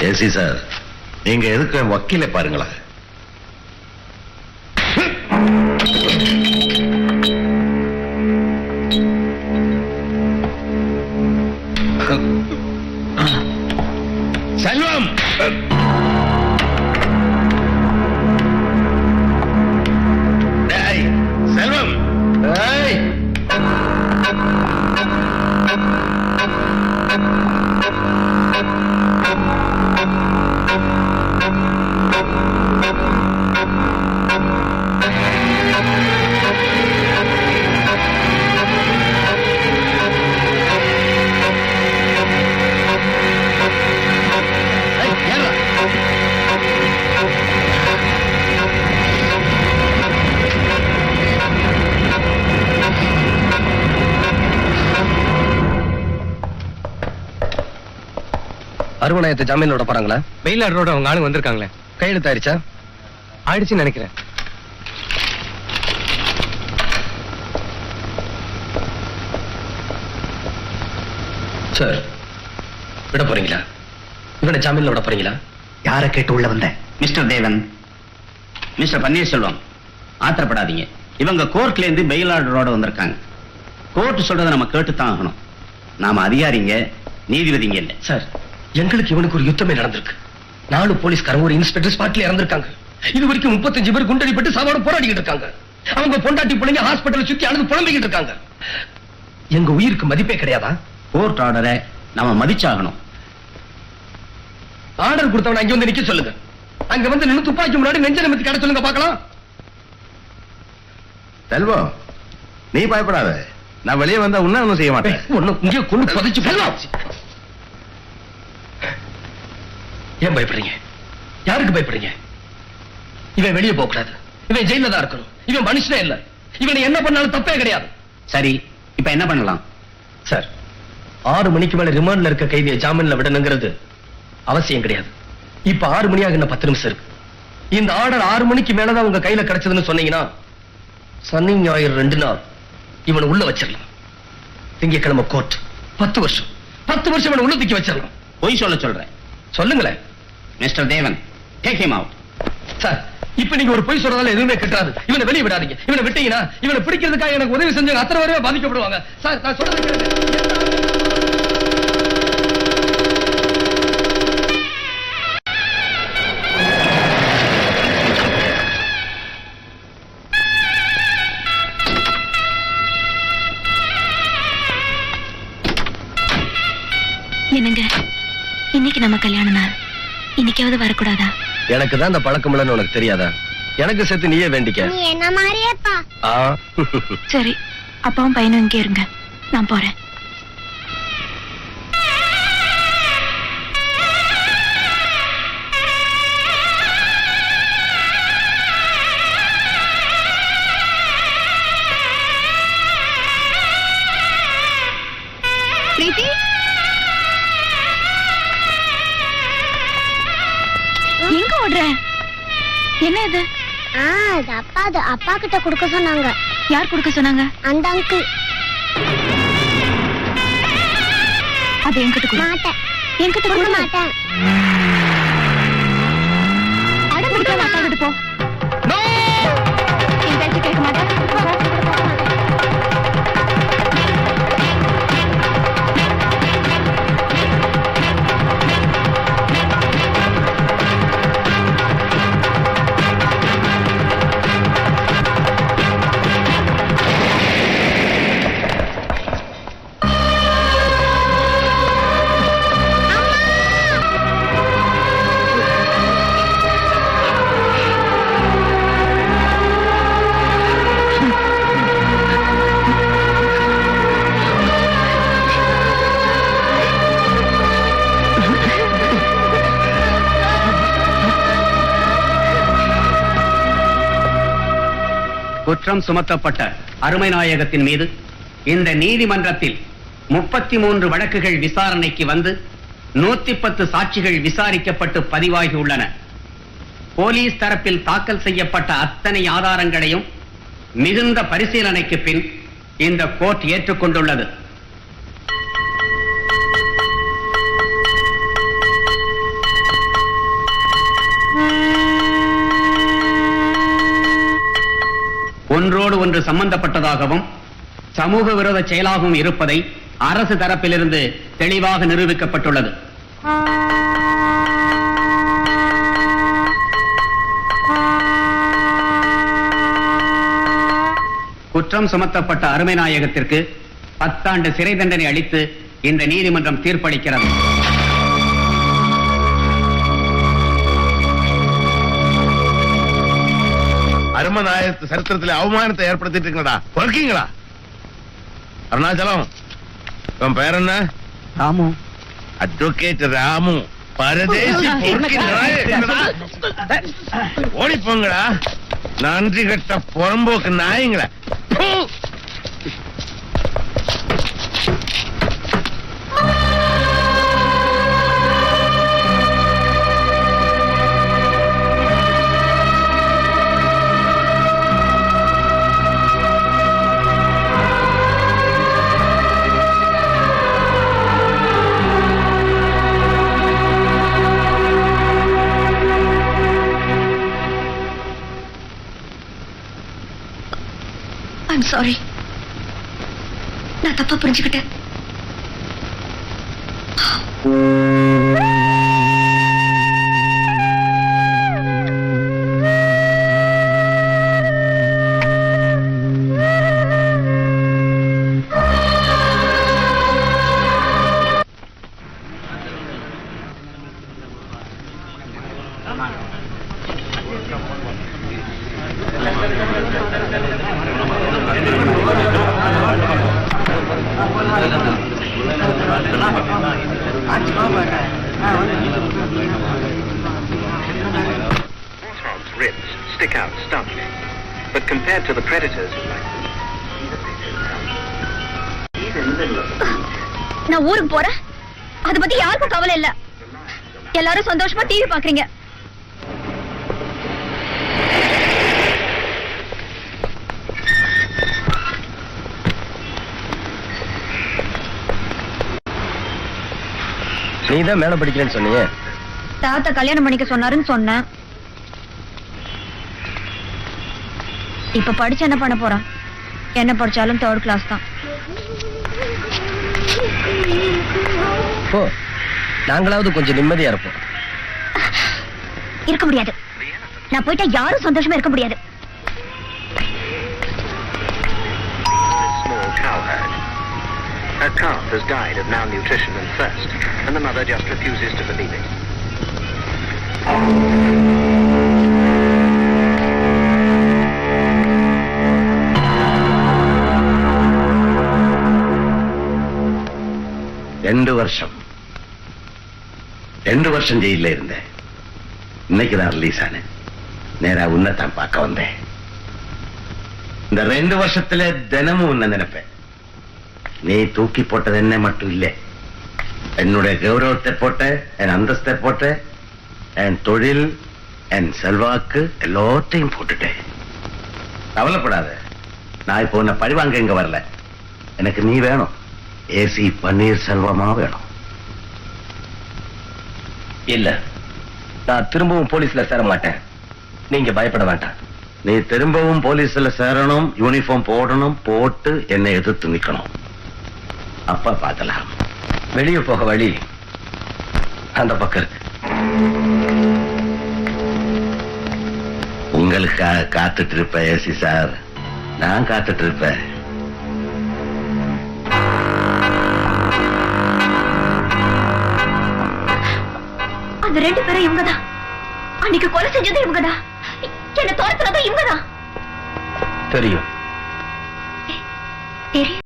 AC sir, நீங்க எதுக்கு வக்கீல பாருங்களா? செல்வம், செல்வம், அருவநாயத்தை ஜாமீனோட போறாங்களா? பெயில் ஆர்டரோட அவங்க ஆளுங்க வந்திருக்காங்களே. கையெழுத்து ஆயிடுச்சா? ஆயிடுச்சுன்னு நினைக்கிறேன். சார், விட போறீங்களா? இவனை ஜாமீன்ல விட போறீங்களா? யார கேட்டு உள்ள வந்த? மிஸ்டர் தேவன், மிஸ்டர் பன்னீர்செல்வம், ஆத்திரப்படாதீங்க. இவங்க கோர்ட்ல இருந்து பெயில் ஆர்டரோட வந்திருக்காங்க. கோர்ட் சொல்றதை நம்ம கேட்டுத்தான் ஆகணும். நாம அதிகாரிங்க, நீதிபதிங்க இல்ல. சார், எங்களுக்கு இவனுக்கு ஒரு யுத்தமே நடந்திருக்கு. 4 போலீஸ்காரங்க, ஒரு இன்ஸ்பெக்டர் ஸ்பாட்ல இறந்திருக்காங்க. இது வரைக்கும் 35 பேர் குண்டடிப்பட்டு சாவோட போராடிக்கிட்டு இருக்காங்க. அவங்க பொண்டாட்டி பிள்ளைங்க ஹாஸ்பிட்டல் சுத்தி அழுது புலம்பிக்கிட்டு இருக்காங்க. எங்க உயிருக்கு மதிப்பே கிடையாதா? கோர்ட் ஆர்டரை நாம மதிச்சாகணும். ஆர்டர் கொடுத்தவன அங்க வந்து நிக்க சொல்லுங்க. அங்க வந்து நின்னு துப்பாக்கி முன்னாடி நெஞ்ச நிமித்தி கடை சொல்லுங்க பார்க்கலாம். செல்வம், நீ பயப்படாத. நான் வெளியே வந்தா ஒன்னும் செய்ய மாட்டேன். ஒன்னும் இங்கே கொண்டு பதிச்சு செல்வம். ஏன் பயப்படுறீங்க? யாருக்கு பயப்படுறீங்க? இவன் வெளியே போக கூடாது. இவன் ஜெயில தான் இருக்கணும். இவன் மனுஷனே இல்ல. இவனை என்ன பண்ணாலும் தப்பே கிடையாது. சரி, இப்ப என்ன பண்ணலாம்? சார், 6 மணிக்கு மேல ரிமாண்ட்ல இருக்க கைதியை ஜாமீன்ல விடணுங்கிறது அவசியம் கிடையாது. இப்ப 6 மணியாக இன்னும் 10 நிமிஷம் இருக்கு. இந்த ஆர்டர் 6 மணிக்கு மேலதான் உங்க கையில கிடைச்சதுன்னு சொன்னீங்கன்னா சனி ஞாயிறு 2 நாள் இவனை உள்ள வச்சிடலாம். திங்கக்கிழமை கோர்ட். 10 வருஷம் இவனை உள்ள தூக்கி வச்சிடலாம். பொய் சொல்றேன். சொல்லுங்களேன். மிஸ்டர் தேவன், டேக் ஹிம் அவுட். சார், இப்ப நீங்க ஒரு பொய் சொல்றதால எதுவுமே கட்டாது. இவனை வெளியே விடாதீங்க. இவனை விட்டீங்கன்னா இவனை பிடிக்கிறதுக்காக எனக்கு உதவி செஞ்சவங்க அத்தனை பேருமே பாதிக்கப்படுவாங்க. சார், நான் சொல்றது என்னங்க, இன்னைக்கு நம்ம கல்யாண நாள். இன்னைக்காவது வரக்கூடாதா? எனக்கு தான் இந்த பழக்கம் இல்லைன்னு உனக்கு தெரியாதா? எனக்கு சேர்த்து நீயே வேண்டிக்க. நீ என்ன மாதிரியேப்பா. சரி, அப்பாவும் பையனும் இங்கே இருங்க, நான் போறேன். பிரீத்தி, எங்க ஓடுற? என்ன இது? அப்பா கிட்ட கொடுக்க சொன்னாங்க. யார் கொடுக்க சொன்னாங்க? அந்த அங்கிள். அது என்கிட்ட கொடுக்க மாட்டேன். என்கிட்ட கொடுக்க மாட்டேன். அடம்பிடிக்க மாட்டாங்க. போ. என் பேச்சு கேட்க மாட்டேன். குற்றம் சுமத்தப்பட்ட அருமை நாயகத்தின் மீது இந்த நீதிமன்றத்தில் 33 வழக்குகள் விசாரணைக்கு வந்து 110 சாட்சிகள் விசாரிக்கப்பட்டு பதிவாகியுள்ளன. போலீஸ் தரப்பில் தாக்கல் செய்யப்பட்ட அத்தனை ஆதாரங்களையும் மிகுந்த பரிசீலனைக்கு பின் இந்த கோர்ட் ஏற்றுக்கொண்டுள்ளது. ஒன்றோடு ஒன்று சம்பந்தப்பட்டதாகவும் சமூக விரோத செயலாகவும் இருப்பதை அரசு தரப்பிலிருந்து தெளிவாக நிரூபிக்கப்பட்டுள்ளது. குற்றம் சுமத்தப்பட்ட அருமைநாயகத்திற்கு 10 ஆண்டு சிறை தண்டனை அளித்து இந்த நீதிமன்றம் தீர்ப்பளிக்கிறது. அருமநாயகத்து சரித்திரத்தில் அவமானத்தை ஏற்படுத்திட்டு இருக்கீங்களா? பொறுக்கீங்களா? அருணாச்சலம், உன் பேர் என்ன? ராமு. அட்வொகேட் ராமு. பரதேசி பொறுக்கி நாயங்களா? ஓடி போங்கடா, நன்றி கட்ட புறம்போக்கு நாயங்களா. I'm sorry. நான் தப்பா புரிஞ்சுக்கிட்டேன். Warthog's ribs stick out stoutly, but compared to the predators, நான் ஊருக்கு போறேன். அத பத்தி யாருக்கும் கவலை இல்ல. எல்லாரும் சந்தோஷமா டிவி பாக்குறீங்க. நீதான் மேல படிக்கிறேன்னு சொன்னீங்க. தாத்தா கல்யாணம் பண்ணிக்க சொன்னாருன்னு சொன்னேன். இப்ப படிச்சு என்ன பண்ண போறான்? என்ன படிச்சாலும் 3rd கிளாஸ் தான். போ, நாங்களாவது கொஞ்சம் நிம்மதியா இருப்போம். இருக்க முடியாது. நான் போயிட்டா யாரும் சந்தோஷமா இருக்க முடியாது. small cow herd. Her calf has died of malnutrition and thirst, and the mother just refuses to believe it. ரெண்டு வருஷம் ஜெயில இருந்தேன். இன்னைக்குதான் ரிலீஸ் ஆனேன். நேரா உன்னைத்தான் பார்க்க வந்தேன். இந்த 2 வருஷத்துல தினமும் உன்னை நினைப்பேன். நீ தூக்கி போட்டது என்ன மட்டும் இல்லை, என்னுடைய கௌரவத்தை போட்ட, என் அந்தஸ்தை போட்ட, என் தொழில், என் செல்வாக்கு எல்லாத்தையும் போட்டுட்டேன். கவலைப்படாத, நான் இப்போ உன்னை பழிவாங்க இங்க வரல. எனக்கு நீ வேணும். ஏசி பன்னீர் செல்வமா வேணும். இல்ல, நான் திரும்பவும் போலீஸ்ல சேர மாட்டேன். நீங்க பயப்பட வேண்டாம். நீ திரும்பவும் போலீஸ்ல சேரணும், யூனிஃபார்ம் போடணும், போட்டு என்னை எதிர்த்து நிக்கணும். அப்ப பார்க்கலாம். வெளியே போக வழி அந்த பக்கம் இருக்கு. உங்களுக்காக காத்துட்டு இருப்பேன் ஏசி சார். நான் காத்துட்டு இருப்பேன். அந்த 2 பேரும் இவங்கதான். அன்னைக்கு கொலை செஞ்சது இவங்கதான். என்ன தோற்றது இவங்கதான். தெரியும். தெரியும்.